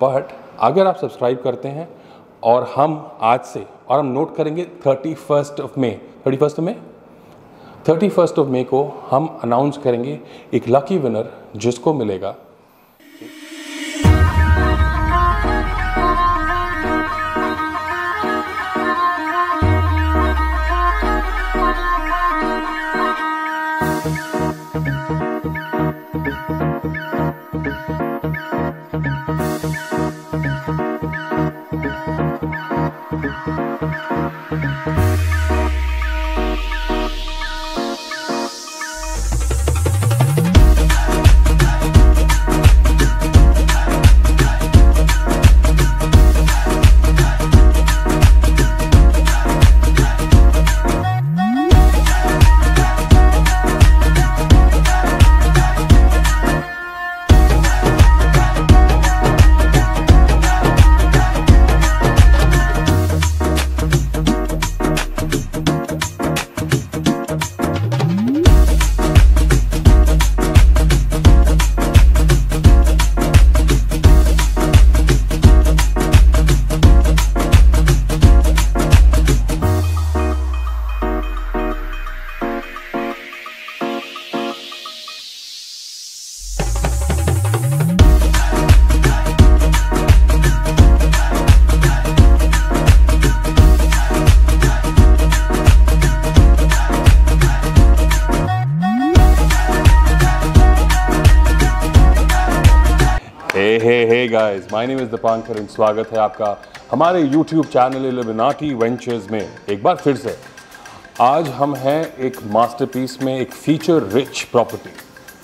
But अगर आप subscribe करते हैं और हम आज से और हम नोट करेंगे 31st ऑफ मई को हम अनाउंस करेंगे एक लकी विनर जिसको मिलेगा hey guys, my name is Dipankar and स्वागत है आपका हमारे YouTube चैनल इल्यूमिनाटी वेंचर्स में एक बार फिर से। आज हम हैं एक मास्टरपीस में, एक फीचर रिच प्रॉपर्टी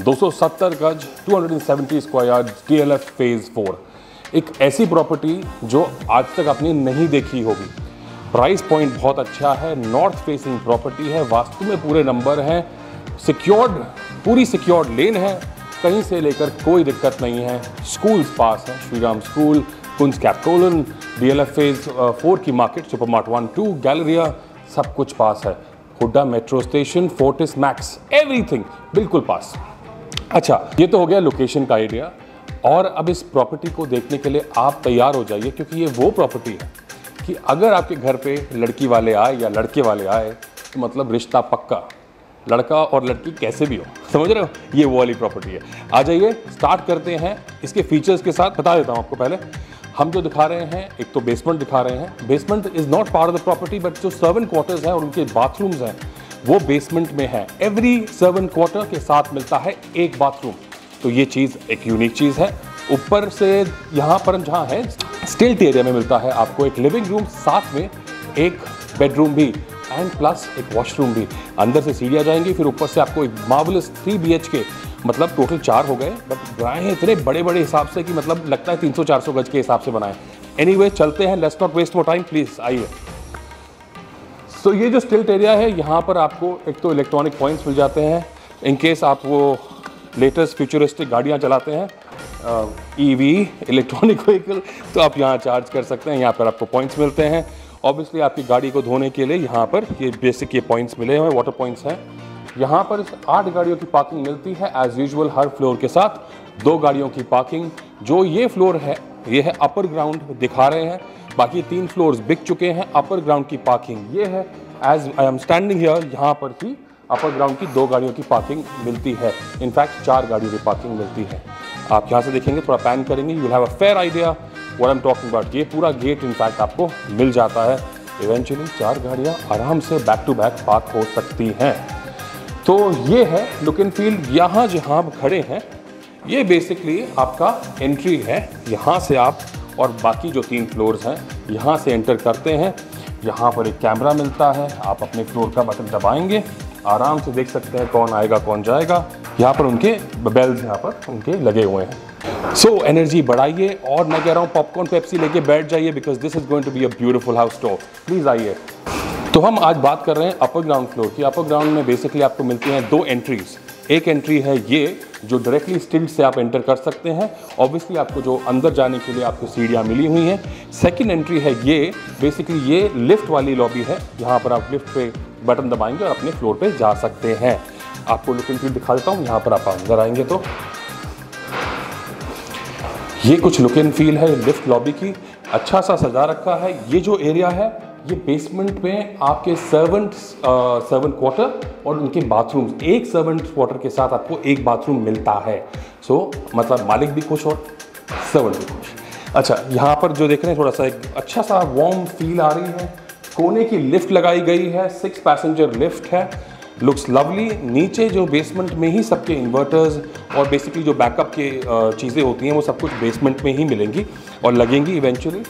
270 गज 270 स्क्वायर यार्ड DLF फेज 4, एक ऐसी प्रॉपर्टी जो आज तक आपने नहीं देखी होगी। प्राइस पॉइंट बहुत अच्छा है, नॉर्थ फेसिंग प्रॉपर्टी है, वास्तु में पूरे नंबर हैं, सिक्योर्ड, पूरी सिक्योर्ड लेन है, कहीं से लेकर कोई दिक्कत नहीं है। स्कूल्स पास हैं, श्रीराम स्कूल, कुंज कैप्टोलन, DLF फेज 4 की मार्केट, सुपरमार्ट 1-2, गैलरिया, सब कुछ पास है। Hooda metro station, Fortis max, everything बिल्कुल पास। अच्छा, ये तो हो गया लोकेशन का आइडिया। और अब इस प्रॉपर्टी को देखने के लिए आप तैयार हो जाइए, क्योंकि ये वो प्रॉपर्टी है कि अगर आपके घर पे लड़की वाले आए या लड़के वाले आए तो मतलब रिश्ता पक्का, लड़का और लड़की कैसे भी हो, समझ रहे हो, ये वो वाली प्रॉपर्टी है। आ जाइए, स्टार्ट करते हैं इसके फीचर्स के साथ। बता देता हूँ आपको, पहले हम जो दिखा रहे हैं, एक तो बेसमेंट दिखा रहे हैं। Basement is not part of the property, but जो सर्वेंट क्वार्टर्स हैं और उनके बाथरूम्स हैं वो बेसमेंट में है। एवरी सर्वेंट क्वार्टर के साथ मिलता है एक बाथरूम, तो ये चीज़ एक यूनिक चीज़ है। ऊपर से यहाँ पर जहाँ है स्टिल्ट एरिया में मिलता है आपको एक लिविंग रूम, साथ में एक बेडरूम भी एंड प्लस एक वॉशरूम भी। अंदर से सीढ़ियाँ जाएंगी, फिर ऊपर से आपको एक मार्वलस 3 BHK, मतलब टोटल 4 हो गए, बट बनाए हैं इतने बड़े बड़े हिसाब से कि मतलब लगता है 300-400 गज के हिसाब से बनाए। एनीवे, चलते हैं, let's not waste more time, please आइए। सो ये जो स्टिल्ट एरिया है, यहाँ पर आपको एक तो इलेक्ट्रॉनिक पॉइंट्स मिल जाते हैं, इन केस आप वो लेटेस्ट फ्यूचरिस्टिक गाड़ियाँ चलाते हैं, EV इलेक्ट्रॉनिक व्हीकल, तो आप यहाँ चार्ज कर सकते हैं। यहाँ पर आपको पॉइंट्स मिलते हैं। ऑब्वियसली आपकी गाड़ी को धोने के लिए यहाँ पर ये बेसिक ये पॉइंट्स मिले हुए, वाटर पॉइंट्स हैं। यहाँ पर 8 गाड़ियों की पार्किंग मिलती है एज यूजुअल, हर फ्लोर के साथ 2 गाड़ियों की पार्किंग। जो ये फ्लोर है, ये है अपर ग्राउंड दिखा रहे हैं, बाकी 3 फ्लोर्स बिक चुके हैं। अपर ग्राउंड की पार्किंग ये है, as I am standing here, यहाँ पर ही अपर ग्राउंड की 2 गाड़ियों की पार्किंग मिलती है। इनफैक्ट 4 गाड़ियों की पार्किंग मिलती है। आप यहाँ से देखेंगे, थोड़ा पैन करेंगे, you will have a fair idea what I am talking about. ये पूरा गेट इनफैक्ट आपको मिल जाता है। इवेंचुअली 4 गाड़ियाँ आराम से बैक टू बैक पार्क हो सकती हैं। तो ये है लुक एंड फील। यहाँ जहाँ आप खड़े हैं, ये बेसिकली आपका एंट्री है। यहाँ से आप और बाकी जो 3 फ्लोर्स हैं, यहाँ से एंटर करते हैं। यहाँ पर एक कैमरा मिलता है, आप अपने फ्लोर का बटन दबाएंगे, आराम से देख सकते हैं कौन आएगा कौन जाएगा। यहाँ पर उनके बेल्स यहाँ पर उनके लगे हुए हैं। सो एनर्जी बढ़ाइए, और मैं कह रहा हूँ पॉपकॉर्न पेप्सी लेके बैठ जाइए, because this is going to be a beautiful house tour. Please आइए। तो हम आज बात कर रहे हैं अपर ग्राउंड फ्लोर की। अपर ग्राउंड में बेसिकली आपको मिलती हैं 2 एंट्रीज। एक एंट्री है ये, जो डायरेक्टली स्टिल्ट से आप एंटर कर सकते हैं। ऑब्वियसली आपको जो अंदर जाने के लिए आपको सीढ़ियाँ मिली हुई हैं। सेकंड एंट्री है ये, बेसिकली ये लिफ्ट वाली लॉबी है। यहाँ पर आप लिफ्ट पे बटन दबाएंगे और अपने फ्लोर पे जा सकते हैं। आपको लुक एंड फील दिखा देता हूँ। यहाँ पर आप अंदर आएंगे तो ये कुछ लुक एंड फील है लिफ्ट लॉबी की, अच्छा सा सजा रखा है। ये जो एरिया है ये बेसमेंट में आपके सर्वेंट क्वार्टर और उनके बाथरूम्स, एक सर्वेंट क्वार्टर के साथ आपको एक बाथरूम मिलता है। सो मतलब मालिक भी खुश और सर्वेंट भी खुश। अच्छा, यहाँ पर जो देख रहे हैं थोड़ा सा एक अच्छा सा वार्म फील आ रही है। कोने की लिफ्ट लगाई गई है, 6 पैसेंजर लिफ्ट है, लुक्स लवली। नीचे जो बेसमेंट में ही सबके इन्वर्टर्स और बेसिकली जो बैकअप के चीज़ें होती हैं वो सब कुछ बेसमेंट में ही मिलेंगी और लगेंगी इवेंचुअली।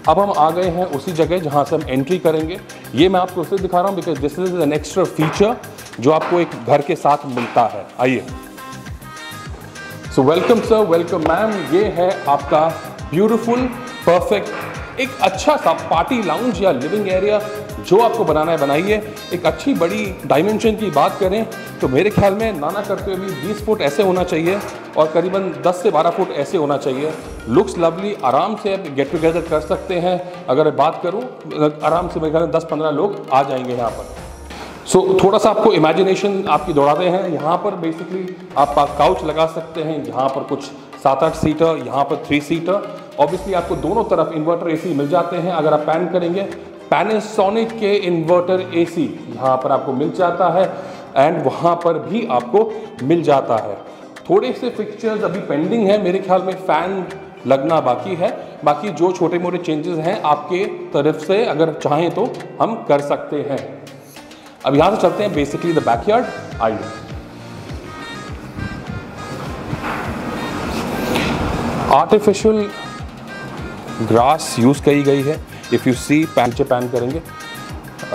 अब हम आ गए हैं उसी जगह जहाँ से हम एंट्री करेंगे। ये मैं आपको उससे दिखा रहा हूँ because this is an extra feature जो आपको एक घर के साथ मिलता है। आइए। So welcome sir, welcome ma'am. ये है आपका ब्यूटीफुल परफेक्ट एक अच्छा सा पार्टी लाउंज या लिविंग एरिया जो आपको बनाना है बनाइए। एक अच्छी बड़ी डायमेंशन की बात करें तो मेरे ख्याल में नाना करते हुए भी 20 फुट ऐसे होना चाहिए और करीबन 10 से 12 फुट ऐसे होना चाहिए। लुक्स लवली, आराम से आप गेट टुगेदर कर सकते हैं। अगर बात करूं आराम से मेरे ख्याल में 10-15 लोग आ जाएंगे यहाँ पर। सो थोड़ा सा आपको इमेजिनेशन आपकी दौड़ाते हैं। यहाँ पर बेसिकली आप काउच लगा सकते हैं, यहाँ पर कुछ 7-8 सीटर, यहाँ पर 3 सीटर। ऑब्वियसली आपको दोनों तरफ इन्वर्टर एसी मिल जाते हैं। अगर आप पैन करेंगे पैनासोनिक के इन्वर्टर एसी यहाँ पर आपको मिल जाता है एंड वहाँ पर भी आपको मिल जाता है। थोड़े से फिक्सचर्स अभी पेंडिंग है, मेरे ख्याल में फैन लगना बाकी है। बाकी जो छोटे मोटे चेंजेस हैं आपके तरफ से अगर चाहें तो हम कर सकते हैं। अब यहाँ से चलते हैं बेसिकली द बैकयार्ड। आइए। आर्टिफिशियल ग्रास यूज़ की गई है। इफ़ यू सी पैन करेंगे,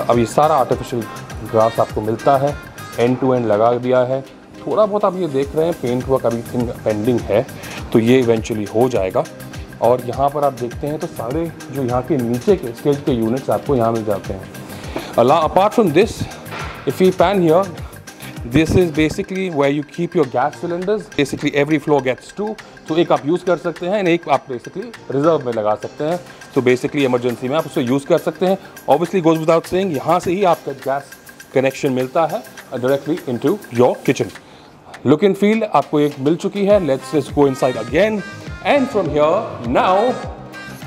अब ये सारा आर्टिफिशियल ग्रास आपको मिलता है, एंड टू एंड लगा दिया है। थोड़ा बहुत आप ये देख रहे हैं पेंट वर्क अभी पेंडिंग है तो ये इवेंचुअली हो जाएगा। और यहाँ पर आप देखते हैं तो सारे जो यहाँ के नीचे के स्टेज के यूनिट्स आपको यहाँ मिल जाते हैं। Apart from this, if you pan here, this is basically where you keep your gas cylinders. Basically every floor gets 2, तो एक आप यूज़ कर सकते हैं, एक आप बेसिकली रिजर्व में लगा सकते हैं। तो बेसिकली इमरजेंसी में आप उसे यूज़ कर सकते हैं। ऑब्वियसली गोज विदाउट सेइंग, यहाँ से ही आपका गैस कनेक्शन मिलता है directly into your kitchen. Look and feel आपको एक मिल चुकी है। Let's go inside again and from here now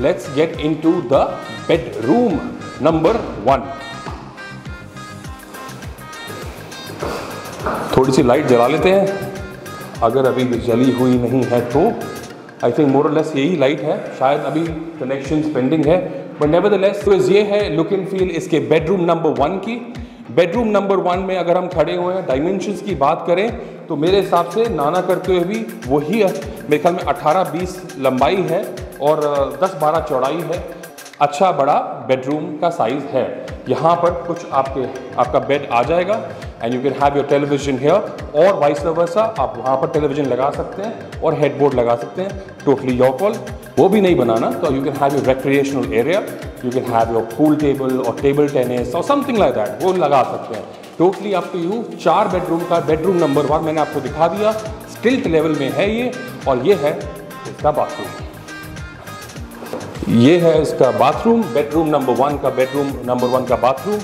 let's get into the bedroom number 1। थोड़ी सी लाइट जला लेते हैं, अगर अभी जली हुई नहीं है तो। आई थिंक मोर और लेस यही लाइट है, शायद अभी कनेक्शंस पेंडिंग है, बट नेवरदलेस तो ये है लुक एंड फील इसके बेडरूम नंबर 1 की। बेडरूम नंबर 1 में अगर हम खड़े हुए हैं, डायमेंशंस की बात करें तो मेरे हिसाब से नाना करते हुए भी वही है। मेरे ख्याल में 18-20 लंबाई है और 10-12 चौड़ाई है। अच्छा बड़ा बेडरूम का साइज़ है। यहाँ पर कुछ आपका बेड आ जाएगा and you can have your television here और वाइस वर्सा। आप वहाँ पर टेलीविजन लगा सकते हैं और हेडबोर्ड लगा सकते हैं, टोटली योर कॉल। वो भी नहीं बनाना तो you can have your recreational area, you can have your pool table और टेबल टेनिस और समथिंग लाइक दैट, वो लगा सकते हैं। Totally up to you. 4 bedroom का बेडरूम नंबर 1 मैंने आपको दिखा दिया, स्टिल्ट लेवल में है ये। और ये है इसका बाथरूम, ये है इसका बाथरूम। बेडरूम नंबर 1 का बेडरूम नंबर 1 का बाथरूम।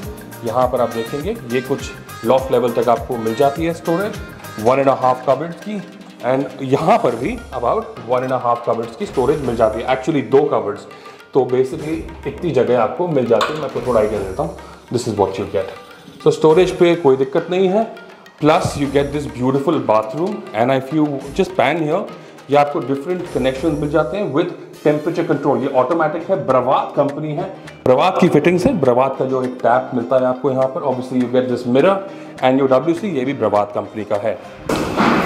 यहाँ पर आप देखेंगे ये कुछ लॉफ्ट लेवल तक आपको मिल जाती है स्टोरेज, 1.5 कबर्ड्स की। एंड यहाँ पर भी अबाउट 1.5 कबर्ड्स की स्टोरेज मिल जाती है, एक्चुअली 2 कबर्ड्स। तो बेसिकली इतनी जगह आपको मिल जाती है। मैं आपको थोड़ा आइडिया देता हूँ। This is what you get. तो स्टोरेज पे कोई दिक्कत नहीं है। Plus you get this beautiful bathroom and if you just pan here, ये आपको डिफरेंट कनेक्शन मिल जाते हैं विद टेम्परेचर कंट्रोल। ये ऑटोमेटिक है, ब्रावात कंपनी है, ब्रावात की फिटिंग्स है। ब्रावात का जो एक टैप मिलता है आपको यहाँ पर। Obviously you get this mirror and your WC, ये भी ब्रावात कंपनी का है।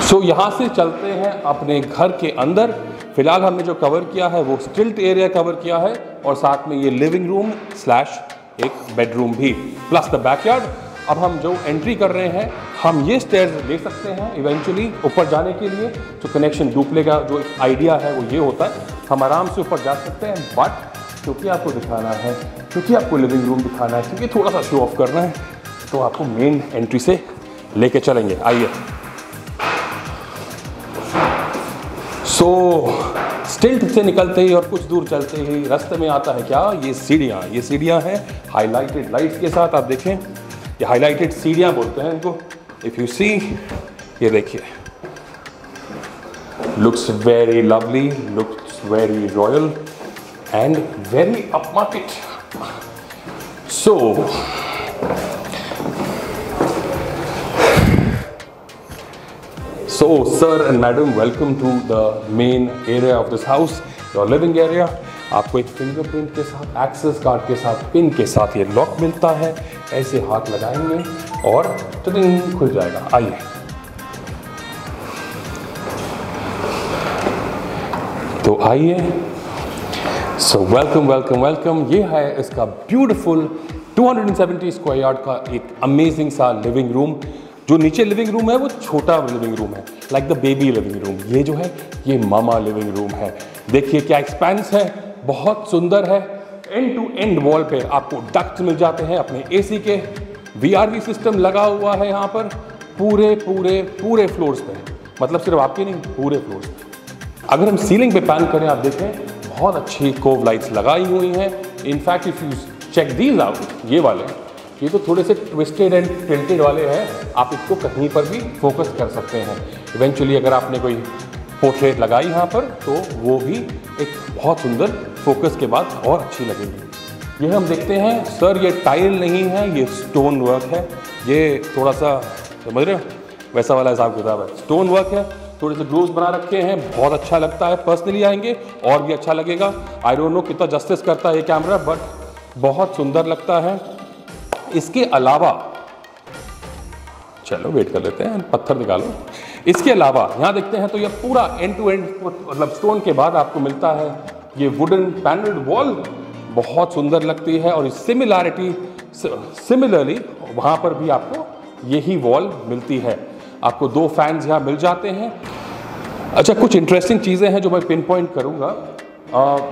सो यहाँ से चलते हैं अपने घर के अंदर। फिलहाल हमने जो कवर किया है वो स्टिल्ट एरिया कवर किया है और साथ में ये लिविंग रूम स्लैश एक बेडरूम भी, प्लस द बैकयार्ड। अब हम जो एंट्री कर रहे हैं, हम ये स्टेयर्स ले सकते हैं इवेंचुअली ऊपर जाने के लिए। जो कनेक्शन डुप्ले का जो आइडिया है वो ये होता है, हम आराम से ऊपर जा सकते हैं। बट क्योंकि आपको दिखाना है, क्योंकि आपको लिविंग रूम दिखाना है, क्योंकि थोड़ा सा शो ऑफ करना है, तो आपको मेन एंट्री से लेके चलेंगे। आइए। सो स्टिल्ट से निकलते ही और कुछ दूर चलते ही रास्ते में आता है क्या, ये सीढ़ियाँ। ये सीढ़ियाँ हैं हाईलाइटेड लाइट्स के साथ। आप देखें, ये हाईलाइटेड सीढ़ियाँ बोलते हैं इनको। इफ़ यू सी, ये देखिए, looks very lovely, looks very royal and very upmarket. So sir and madam, welcome to the main area of this house, your living area. आपको एक फिंगरप्रिंट के साथ, एक्सेस कार्ड के साथ, पिन के साथ ये लॉक मिलता है। ऐसे हाथ लगाएंगे और ट्रिंग खुल जाएगा। आइए, तो आइए। So welcome welcome welcome. ये है इसका ब्यूटीफुल 270 स्क्वायर यार्ड का एक अमेजिंग सा लिविंग रूम। जो नीचे लिविंग रूम है वो छोटा लिविंग रूम है, like the baby living room. ये जो है ये मामा लिविंग रूम है। देखिए क्या एक्सपेंस है, बहुत सुंदर है। एंड टू एंड वॉल पे आपको डक्ट मिल जाते हैं अपने एसी के। VRV सिस्टम लगा हुआ है यहाँ पर पूरे पूरे पूरे फ्लोर्स पे, मतलब सिर्फ आपके नहीं, पूरे फ्लोर्स पे। अगर हम सीलिंग पे पैन करें, आप देखें बहुत अच्छी कोव लाइट्स लगाई हुई हैं। In fact if you check these out, ये वाले, ये तो थोड़े से ट्विस्टेड एंड टिल्टेड वाले हैं। आप इसको कहीं पर भी फोकस कर सकते हैं। इवेंचुअली अगर आपने कोई पोर्ट्रेट लगाई यहाँ पर तो वो भी एक बहुत सुंदर फोकस के बाद और अच्छी लगेगी। ये हम देखते हैं सर, ये टाइल नहीं है, ये स्टोन वर्क है। ये थोड़ा सा समझ रहे हो वैसा वाला हिसाब किताब है। स्टोन वर्क है, थोड़े से ग्लोव्स बना रखे हैं, बहुत अच्छा लगता है। पर्सनली आएंगे और भी अच्छा लगेगा। आई डोंट नो कितना जस्टिस करता है ये कैमरा, बट बहुत सुंदर लगता है। इसके अलावा चलो वेट कर लेते हैं, पत्थर निकालो। इसके अलावा यहाँ देखते हैं तो ये पूरा एंड टू एंड, मतलब स्टोन के बाद आपको मिलता है ये वुडन पैनल्ड वॉल, बहुत सुंदर लगती है। और सिमिलरली वहाँ पर भी आपको यही वॉल मिलती है। आपको 2 फैंस यहाँ मिल जाते हैं। अच्छा, कुछ इंटरेस्टिंग चीज़ें हैं जो मैं पिन पॉइंट करूँगा।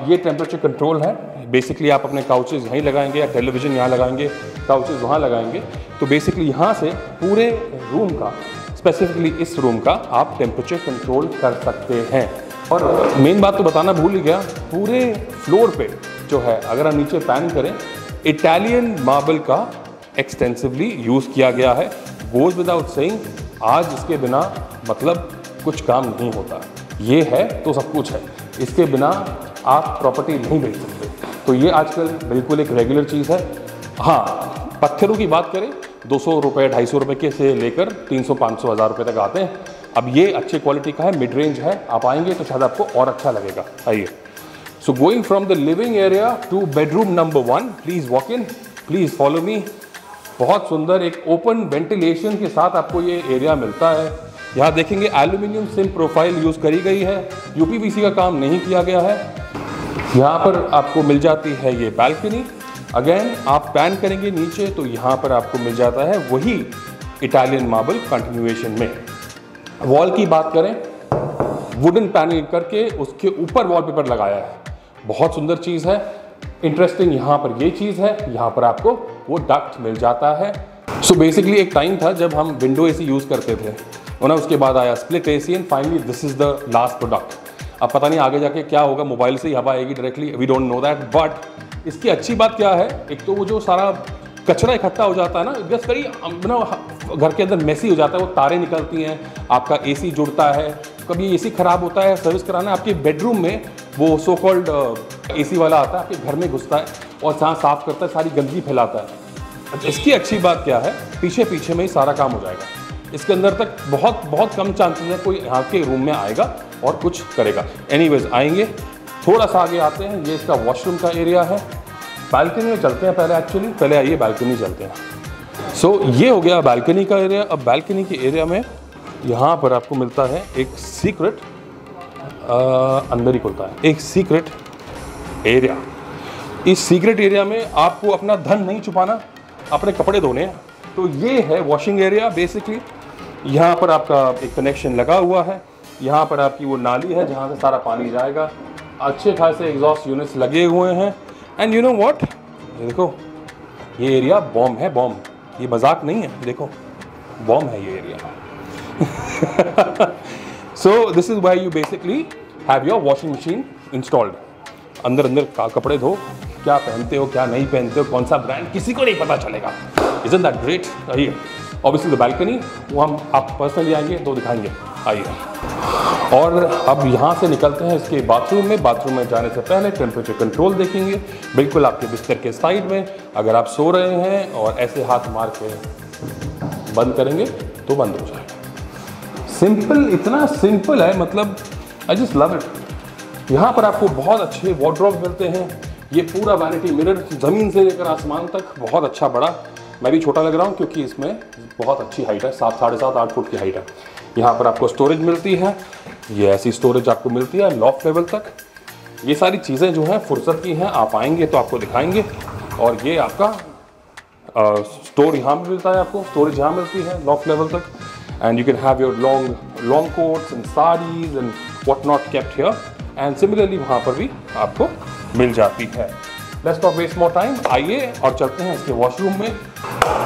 ये टेम्परेचर कंट्रोल है। बेसिकली आप अपने काउचेज यहीं लगाएंगे या टेलीविज़न यहाँ लगाएंगे, काउचेज वहाँ लगाएंगे, तो बेसिकली यहाँ से पूरे रूम का, स्पेसिफिकली इस रूम का आप टेम्परेचर कंट्रोल कर सकते हैं। और मेन बात तो बताना भूल ही गया, पूरे फ्लोर पे जो है, अगर हम नीचे पैन करें, इटालियन मार्बल का एक्सटेंसिवली यूज़ किया गया है। गोज़ विदाउट सेइंग, आज इसके बिना मतलब कुछ काम नहीं होता। ये है तो सब कुछ है, इसके बिना आप प्रॉपर्टी नहीं बेच सकते। तो ये आजकल बिल्कुल एक रेगुलर चीज़ है। हाँ, पत्थरों की बात करें, 200 रुपये 250 रुपये के से लेकर 300 500 1000 रुपये तक आते हैं। अब ये अच्छे क्वालिटी का है, मिड रेंज है। आप आएंगे तो शायद आपको और अच्छा लगेगा। आइए। So going from the living area two bedroom number 1, please walk in, please follow me. बहुत सुंदर एक ओपन वेंटिलेशन के साथ आपको ये एरिया मिलता है। यहाँ देखेंगे एल्यूमिनियम सिम प्रोफाइल यूज़ करी गई है, UPVC का काम नहीं किया गया है। यहाँ पर आपको मिल जाती है ये बालकनी। अगेन आप पैन करेंगे नीचे तो यहाँ पर आपको मिल जाता है वही इटालियन मार्बल कंटिन्यूएशन में। वॉल की बात करें, वुडन पैनल करके उसके ऊपर वॉलपेपर लगाया है, बहुत सुंदर चीज़ है। इंटरेस्टिंग यहाँ पर ये चीज़ है, यहाँ पर आपको वो डक्ट मिल जाता है। सो बेसिकली एक टाइम था जब हम विंडो AC यूज़ करते थे, और ना उसके बाद आया split AC, and finally this is the last product. अब पता नहीं आगे जाके क्या होगा, मोबाइल से ही हवा आएगी directly, we don't know that. But इसकी अच्छी बात क्या है, एक तो वो जो सारा कचरा इकट्ठा हो जाता है ना, जस्ट वेरी घर के अंदर मेसी हो जाता है, वो तारें निकलती हैं, आपका AC जुड़ता है, कभी AC ख़राब होता है, सर्विस कराना, आपके बेडरूम में वो सो कॉल्ड AC वाला आता है, आपके घर में घुसता है और जहाँ साफ़ करता है सारी गंदगी फैलाता है। इसकी अच्छी बात क्या है, पीछे पीछे में ही सारा काम हो जाएगा। इसके अंदर तक बहुत कम चांसेस है कोई यहाँ के रूम में आएगा और कुछ करेगा। एनीवेज आएंगे, थोड़ा सा आगे आते हैं, ये इसका वॉशरूम का एरिया है। बालकनी में चलते हैं पहले आइए बालकनी चलते हैं। सो ये हो गया बालकनी का एरिया। अब बालकनी के एरिया में यहाँ पर आपको मिलता है एक सीक्रेट, अंदर ही खुलता है एक सीक्रेट एरिया। इस सीक्रेट एरिया में आपको अपना धन नहीं छुपाना, अपने कपड़े धोने हैं। तो ये है वॉशिंग एरिया बेसिकली। यहाँ पर आपका एक कनेक्शन लगा हुआ है, यहाँ पर आपकी वो नाली है जहाँ से सारा पानी जाएगा। अच्छे खासे एग्जॉस्ट यूनिट्स लगे हुए हैं। एंड यू नो व्हाट, ये देखो ये एरिया बॉम्ब है, बॉम्ब, ये मजाक नहीं है, देखो बॉम्ब है ये area. So this is why you basically have your washing machine installed. अंदर का कपड़े धो, क्या पहनते हो क्या नहीं पहनते हो, कौन सा ब्रांड, किसी को नहीं पता चलेगा। Isn't that great? आइए, ऑब्वियसली द बालकनी वो हम आप पर्सनली आएंगे तो दिखाएंगे। आइए, और अब यहाँ से निकलते हैं इसके बाथरूम में। बाथरूम में जाने से पहले टेम्परेचर कंट्रोल देखेंगे, बिल्कुल आपके बिस्तर के साइड में। अगर आप सो रहे हैं और ऐसे हाथ मार के बंद करेंगे तो बंद हो जाएगा। सिंपल, इतना सिंपल है, मतलब आई जस्ट लव इट। यहाँ पर आपको बहुत अच्छे वार्डरोब मिलते हैं। ये पूरा वैनिटी मिरर ज़मीन से लेकर आसमान तक बहुत अच्छा बड़ा। मैं भी छोटा लग रहा हूँ क्योंकि इसमें बहुत अच्छी हाइट है, 7, साढ़े 7, 8 फुट की हाइट है। यहाँ पर आपको स्टोरेज मिलती है, ये ऐसी स्टोरेज आपको मिलती है लॉफ्ट लेवल तक। ये सारी चीज़ें जो हैं फुर्सत की हैं, आप आएंगे तो आपको दिखाएंगे। और ये आपका स्टोर यहाँ भी मिलता है, आपको स्टोरेज यहाँ मिलती है लॉफ्ट लेवल तक। And you can have your long coats and saris and what not kept here. And similarly वहाँ पर भी आपको मिल जाती है। Let's not waste more time, आइए और चलते हैं इसके वॉशरूम में।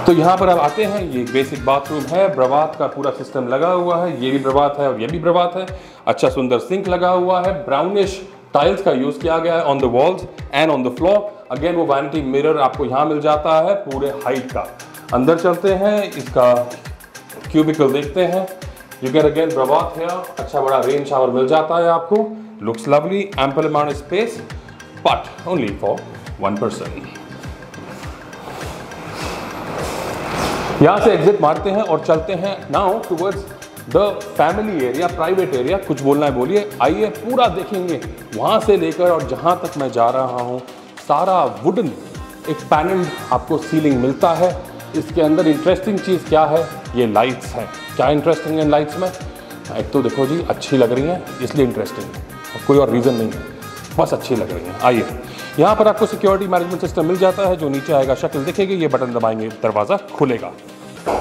तो यहाँ पर आप आते हैं, ये बेसिक बाथरूम है, ब्रवात का पूरा सिस्टम लगा हुआ है। ये भी ब्रवात है और ये भी ब्रवात है। अच्छा सुंदर सिंक लगा हुआ है, ब्राउनिश टाइल्स का यूज़ किया गया है on the walls and on the floor. Again वो वैनिटी मिरर आपको यहाँ मिल जाता है पूरे हाइट का। अंदर चलते हैं, इसका क्यूबिकल देखते हैं। यू कैन अगेन ब्रवात है, अच्छा बड़ा रेन शावर मिल जाता है आपको। Looks lovely, ample amount space, but only for 1 person. यहाँ से एग्जिट मारते हैं और चलते हैं now towards the family area, private area. कुछ बोलना है बोलिए, आइए पूरा देखेंगे वहाँ से लेकर और जहाँ तक मैं जा रहा हूँ। सारा वुडन एक पैनल आपको सीलिंग मिलता है। इसके अंदर इंटरेस्टिंग चीज़ क्या है, ये लाइट्स हैं। क्या इंटरेस्टिंग है लाइट्स में? एक तो देखो जी, अच्छी लग रही हैं इसलिए इंटरेस्टिंग है, कोई और रीज़न नहीं है, बस अच्छी लग रही हैं। आइए, यहाँ पर आपको सिक्योरिटी मैनेजमेंट सिस्टम मिल जाता है। जो नीचे आएगा शक्ल दिखेगी, ये बटन दबाएंगे दरवाज़ा खुलेगा।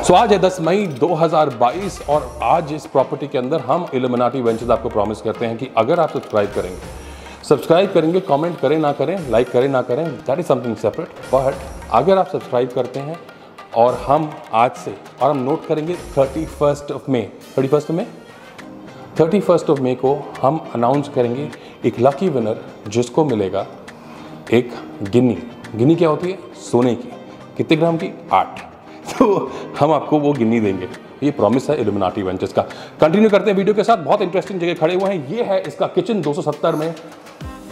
सो आज है 10 मई 2022 और आज इस प्रॉपर्टी के अंदर हम इल्यूमिनाटी वेंचर्स आपको प्रॉमिस करते हैं कि अगर आप सब्सक्राइब करेंगे, कमेंट करें ना करें, लाइक करें ना करें, that is something separate. But अगर आप सब्सक्राइब करते हैं और हम आज से, और हम नोट करेंगे 31 मई को हम अनाउंस करेंगे एक लकी विनर, जिसको मिलेगा एक गिन्नी क्या होती है? सोने की। कितने ग्राम की? 8। तो हम आपको वो गिन्नी देंगे, ये प्रॉमिस है इल्यूमिनाटी वेंचर्स का। कंटिन्यू करते हैं वीडियो के साथ। बहुत इंटरेस्टिंग जगह खड़े हुए हैं। ये है इसका किचन 270 में।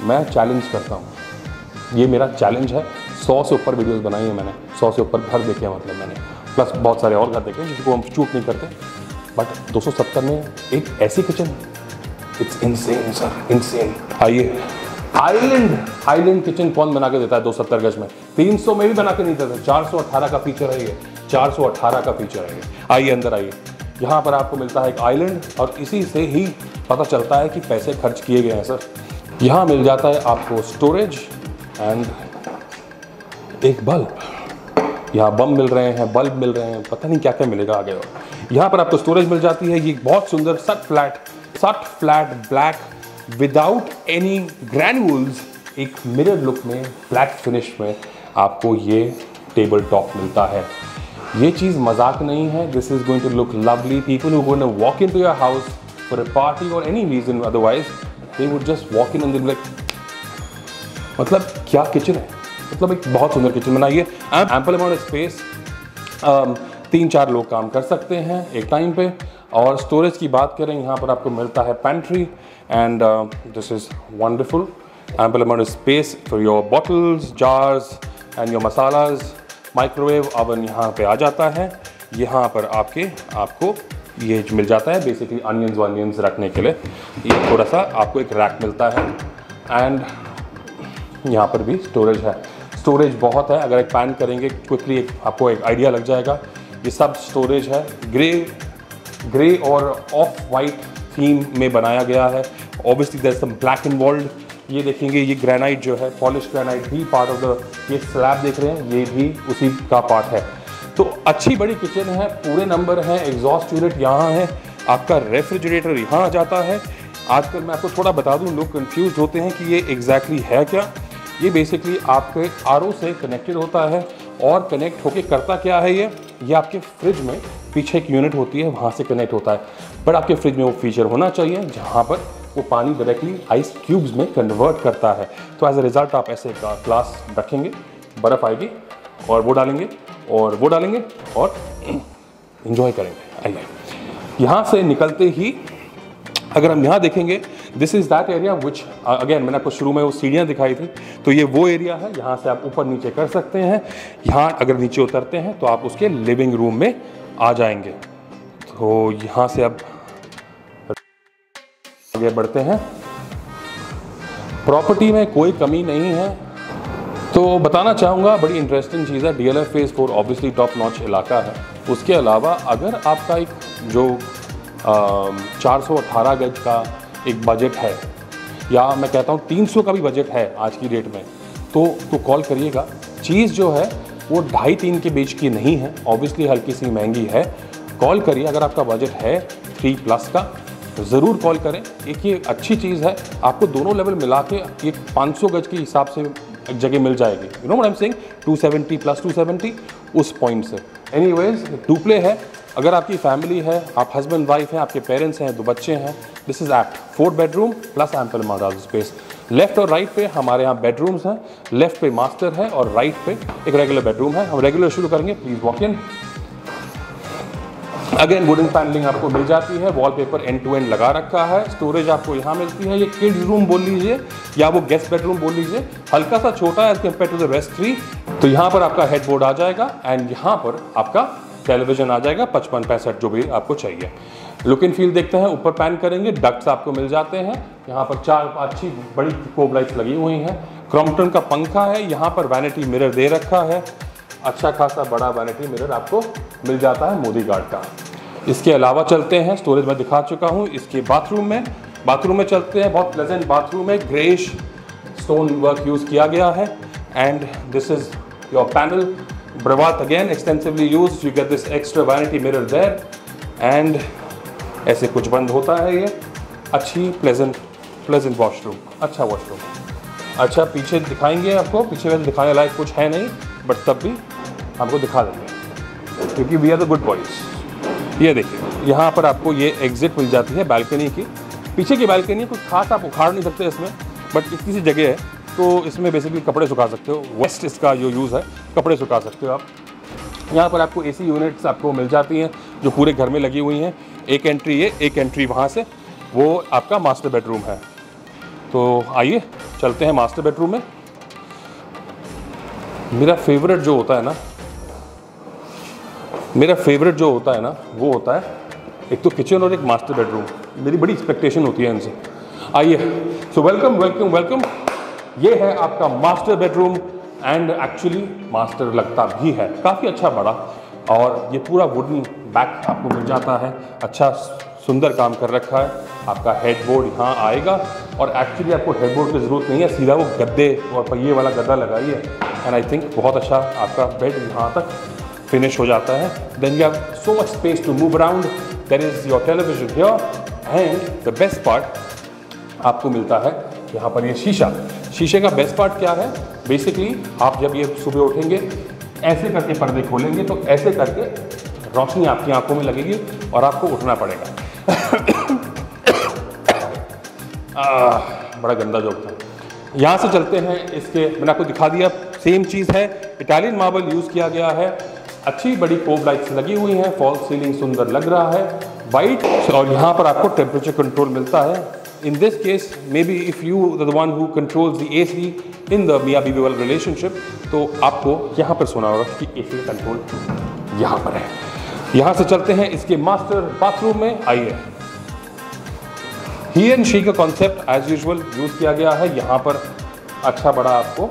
मैं चैलेंज करता हूँ, ये मेरा चैलेंज है। 100 से ऊपर वीडियोस बनाई है मैंने, 100 से ऊपर घर देखे हैं, मतलब मैंने प्लस बहुत सारे और घर देखे हैं जिसको हम शूट नहीं करते। बट 270 में एक ऐसी kitchen, it's insane sir, insane. आइए, आइलैंड किचन कौन बना के देता है 270 गज में? 300 में भी बना के नहीं देता। 418 का फीचर है ये, 418 का फीचर है ये। आइए अंदर आइए। यहाँ पर आपको मिलता है एक आइलैंड और इसी से ही पता चलता है कि पैसे खर्च किए गए हैं सर। यहाँ मिल जाता है आपको स्टोरेज एंड एक बल्ब। यहाँ बम मिल रहे हैं, बल्ब मिल रहे हैं, पता नहीं क्या क्या मिलेगा आगे। और यहाँ पर आपको स्टोरेज मिल जाती है। ये बहुत सुंदर सट flat black without any granules, एक मिरर लुक में, ब्लैक फिनिश में आपको ये टेबल टॉप मिलता है। ये चीज़ मजाक नहीं है। This is going to look lovely. People who going to walk into your house for a party और any reason otherwise, they would just walk in and like, मतलब क्या किचन है, मतलब एक बहुत सुंदर किचन बनाई है। एम्पल अमाउंट स्पेस, 3-4 लोग काम कर सकते हैं एक टाइम पे। और स्टोरेज की बात करें, यहाँ पर आपको मिलता है pantry and this is wonderful. Ample amount space for your bottles, jars and your masalas. Microwave oven यहाँ पे आ जाता है। यहाँ पर आपको ये मिल जाता है बेसिकली अनियंस रखने के लिए। ये थोड़ा सा आपको एक रैक मिलता है एंड यहाँ पर भी स्टोरेज है। स्टोरेज बहुत है, अगर एक पैन करेंगे क्विकली आपको एक आइडिया लग जाएगा। ये सब स्टोरेज है। ग्रे और ऑफ वाइट थीम में बनाया गया है। Obviously there is some black involved. ये देखेंगे, ये ग्रेनाइट जो है, पॉलिश ग्रेनाइट भी पार्ट ऑफ द, ये स्लैब देख रहे हैं, ये भी उसी का पार्ट है। तो अच्छी बड़ी किचन है, पूरे नंबर है। एग्जॉस्ट यूनिट यहाँ है, आपका रेफ्रिजरेटर यहाँ आ जाता है। आजकल मैं आपको थोड़ा बता दूँ, लोग कंफ्यूज होते हैं कि ये एग्जैक्टली है क्या। ये बेसिकली आपके आरओ से कनेक्टेड होता है और कनेक्ट होके करता क्या है, ये आपके फ्रिज में पीछे एक यूनिट होती है, वहाँ से कनेक्ट होता है। बट आपके फ्रिज में वो फीचर होना चाहिए जहाँ पर वो पानी डायरेक्टली आइस क्यूब्स में कन्वर्ट करता है। तो एज अ रिजल्ट आप ऐसे ग्लास रखेंगे, बर्फ़ आएगी और वो डालेंगे और इंजॉय करेंगे। आइए, यहाँ से निकलते ही अगर हम यहाँ देखेंगे, this is that area which again मैंने आपको शुरू में वो सीढ़ियाँ दिखाई थी, तो ये वो एरिया है, यहाँ से आप ऊपर नीचे कर सकते हैं। यहाँ अगर नीचे उतरते हैं तो आप उसके लिविंग रूम में आ जाएंगे। तो यहाँ से अब आगे बढ़ते हैं। प्रॉपर्टी में कोई कमी नहीं है, तो बताना चाहूँगा बड़ी इंटरेस्टिंग चीज़ है। DLF phase 4 obviously top notch इलाका है। उसके अलावा अगर आपका एक जो 418 गज का एक बजट है, या मैं कहता हूँ 300 का भी बजट है आज की डेट में, तो कॉल करिएगा। चीज़ जो है वो 2.5-3 के बीच की नहीं है, ऑब्वियसली हल्की सी महंगी है। कॉल करिए अगर आपका बजट है 3+ का, ज़रूर कॉल करें। एक ये अच्छी चीज़ है, आपको दोनों लेवल मिला के एक 500 गज के हिसाब से जगह मिल जाएगी। You know what I am saying, 270 + 270 उस पॉइंट से। एनीवेज, डुप्ले है। अगर आपकी फैमिली है, आप हस्बैंड वाइफ हैं, आपके पेरेंट्स हैं, 2 बच्चे हैं, this is apt. 4 bedroom plus ample amount of space. Left और राइट पे हमारे यहाँ बेडरूम्स हैं। लेफ्ट पे मास्टर है और राइट पे एक रेगुलर बेडरूम है। हम रेगुलर शुरू करेंगे, please walk in. Again wooden panelling आपको मिल जाती है, वॉलपेपर एंड टू एंड लगा रखा है। स्टोरेज आपको यहाँ मिलती है। ये किड्स रूम बोल लीजिए या वो गेस्ट बेडरूम बोल लीजिए, हल्का सा छोटा है as compare to the rest 3। तो यहाँ पर आपका हेडबोर्ड आ जाएगा एंड यहाँ पर आपका टेलीविजन आ जाएगा 55-65 जो भी आपको चाहिए। लुक एंड फील देखते हैं, ऊपर पैन करेंगे, डक्ट्स आपको मिल जाते हैं। यहाँ पर 4 अच्छी बड़ी कोब लाइट्स लगी हुई हैं। क्रॉम्पटन का पंखा है, यहाँ पर वैनिटी मिरर दे रखा है। अच्छा खासा बड़ा वैनिटी मिरर आपको मिल जाता है मोदी गार्ड का। इसके अलावा चलते हैं, स्टोरेज में दिखा चुका हूँ। इसके बाथरूम में चलते हैं। बहुत प्लेजेंट बाथरूम है, ग्रेइश स्टोन वर्क यूज़ किया गया है। And this is your panel, ब्रावात again extensively use. You get this extra vanity mirror there and ऐसे कुछ बंद होता है। ये अच्छी प्लेजेंट वॉशरूम, अच्छा वॉशरूम। अच्छा, पीछे दिखाएंगे आपको, पीछे वैसे दिखाने लायक कुछ है नहीं, बट तब भी आपको दिखा देंगे क्योंकि we are the good boys. ये देखिए, यहाँ पर आपको ये एग्जिट मिल जाती है बालकनी की। पीछे की बालकनी कुछ खास आप उखाड़ नहीं सकते इसमें, बट इतनी सी जगह है तो इसमें बेसिकली कपड़े सुखा सकते हो। वेस्ट इसका जो यूज़ है, कपड़े सुखा सकते हो आप। यहाँ पर आपको AC यूनिट्स आपको मिल जाती हैं जो पूरे घर में लगी हुई हैं। एक एंट्री ये, एक एंट्री वहाँ से, वो आपका मास्टर बेडरूम है। तो आइए चलते हैं मास्टर बेडरूम में। मेरा फेवरेट जो होता है ना वो होता है एक तो किचन और एक मास्टर बेडरूम। मेरी बड़ी एक्सपेक्टेशन होती है इनसे। आइए, सो वेलकम। ये है आपका master bedroom and actually master लगता भी है, काफ़ी अच्छा बड़ा। और ये पूरा वुडन बैक आपको मिल जाता है, अच्छा सुंदर काम कर रखा है। आपका हेडबोर्ड यहाँ आएगा और एक्चुअली आपको हेडबोर्ड की ज़रूरत नहीं है, सीधा वो गद्दे और पहिए वाला गद्दा लगाइए एंड आई थिंक बहुत अच्छा आपका बेड यहाँ तक फिनिश हो जाता है। Then you have so much space to move around. There is your television here and the best part आपको मिलता है यहाँ पर ये शीशे का बेस्ट पार्ट क्या है, बेसिकली आप जब ये सुबह उठेंगे ऐसे करके पर्दे खोलेंगे तो ऐसे करके रोशनी आपकी आंखों में लगेगी और आपको उठना पड़ेगा। बड़ा गंदा जोक था। यहाँ से चलते हैं, इसके मैंने आपको दिखा दिया, सेम चीज़ है। इटालियन मार्बल यूज़ किया गया है, अच्छी बड़ी कोब लाइट्स लगी हुई हैं, फॉल सीलिंग सुंदर लग रहा है, वाइट। और यहाँ पर आपको टेम्परेचर कंट्रोल मिलता है। In this case, maybe if you are the one who controls the AC in the Mia Bibi वाला relationship, तो आपको यहाँ पर सुना होगा कि AC का कंट्रोल यहाँ पर है। यहाँ से चलते हैं इसके मास्टर बाथरूम में। आइए, ही एंड शी का कॉन्सेप्ट एज यूजुअल यूज़ किया गया है। यहाँ पर अच्छा बड़ा आपको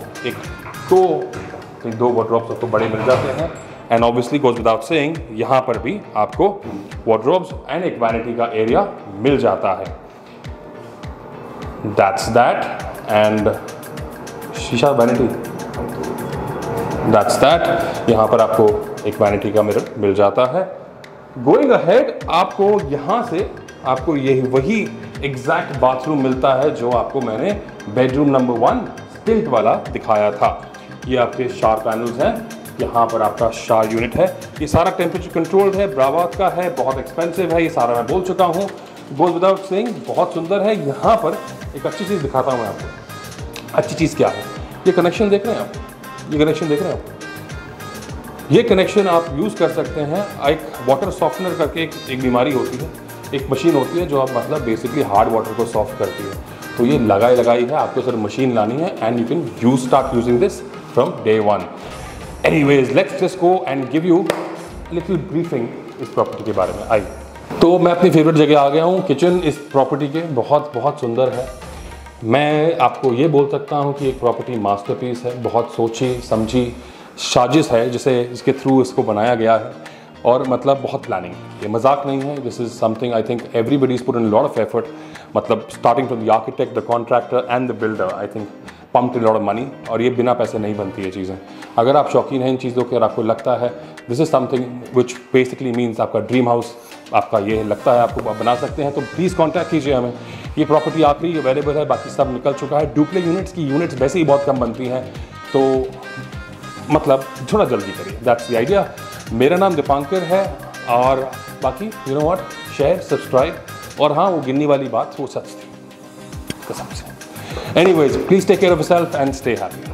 दो वार्डरोब्स आपको बड़े मिल जाते हैं and obviously goes without saying यहाँ पर भी आपको वार्डरोब्स एंड एक वैनिटी का एरिया मिल जाता है। That's that and शीशा वैनिटी, that's that। यहाँ पर आपको एक वैनिटी का मिरर मिल जाता है। गोइंग अहेड आपको यहाँ से आपको यही वही एग्जैक्ट बाथरूम मिलता है जो आपको मैंने बेडरूम नंबर 1 स्टिल्ट वाला दिखाया था। ये आपके शार पैनल्स हैं, यहाँ पर आपका शार यूनिट है। ये सारा टेम्परेचर कंट्रोल्ड है, ब्रावात का है, बहुत एक्सपेंसिव है, ये सारा मैं बोल चुका हूँ। गोज विदाउट सेइंग बहुत सुंदर है। यहाँ पर एक अच्छी चीज़ दिखाता हूँ मैं आपको। अच्छी चीज़ क्या है, ये कनेक्शन देख रहे हैं आप, ये कनेक्शन देख रहे हैं आप। ये कनेक्शन आप यूज़ कर सकते हैं। एक वाटर सॉफ्टनर करके एक बीमारी होती है, एक मशीन होती है जो आप मतलब बेसिकली हार्ड वाटर को सॉफ्ट करती है, तो ये लगाई है, आपको सिर्फ मशीन लानी है and you can start using this from day 1। Anyways let's just go and give you little briefing इस प्रॉपर्टी के बारे में। आई तो मैं अपनी फेवरेट जगह आ गया हूँ। किचन इस प्रॉपर्टी के बहुत सुंदर है। मैं आपको ये बोल सकता हूँ कि एक प्रॉपर्टी मास्टरपीस है, बहुत सोची समझी साजिश है जिसके थ्रू इसको बनाया गया है, और मतलब बहुत प्लानिंग, ये मजाक नहीं है। This is something I think everybody is put in lot of effort, मतलब starting from the architect, the contractor and the builder. I think pumped lot of money, और ये बिना पैसे नहीं बनती है चीज़ें। अगर आप शौकीन हैं इन चीज़ों के और आपको लगता है this is something which basically means आपका ड्रीम हाउस, आपका ये लगता है आपको आप बना सकते हैं, तो प्लीज़ कॉन्टैक्ट कीजिए हमें। ये प्रॉपर्टी आखिरी अवेलेबल है, बाकी सब निकल चुका है। डुप्ले यूनिट्स की यूनिट्स वैसे ही बहुत कम बनती हैं, तो मतलब थोड़ा जल्दी करिए, दैट्स द आइडिया। मेरा नाम दीपांकर है, और बाकी you know what, share subscribe, और हाँ वो गिनने वाली बात वो सच थी कसम से। Anyways please take care of yourself and stay happy.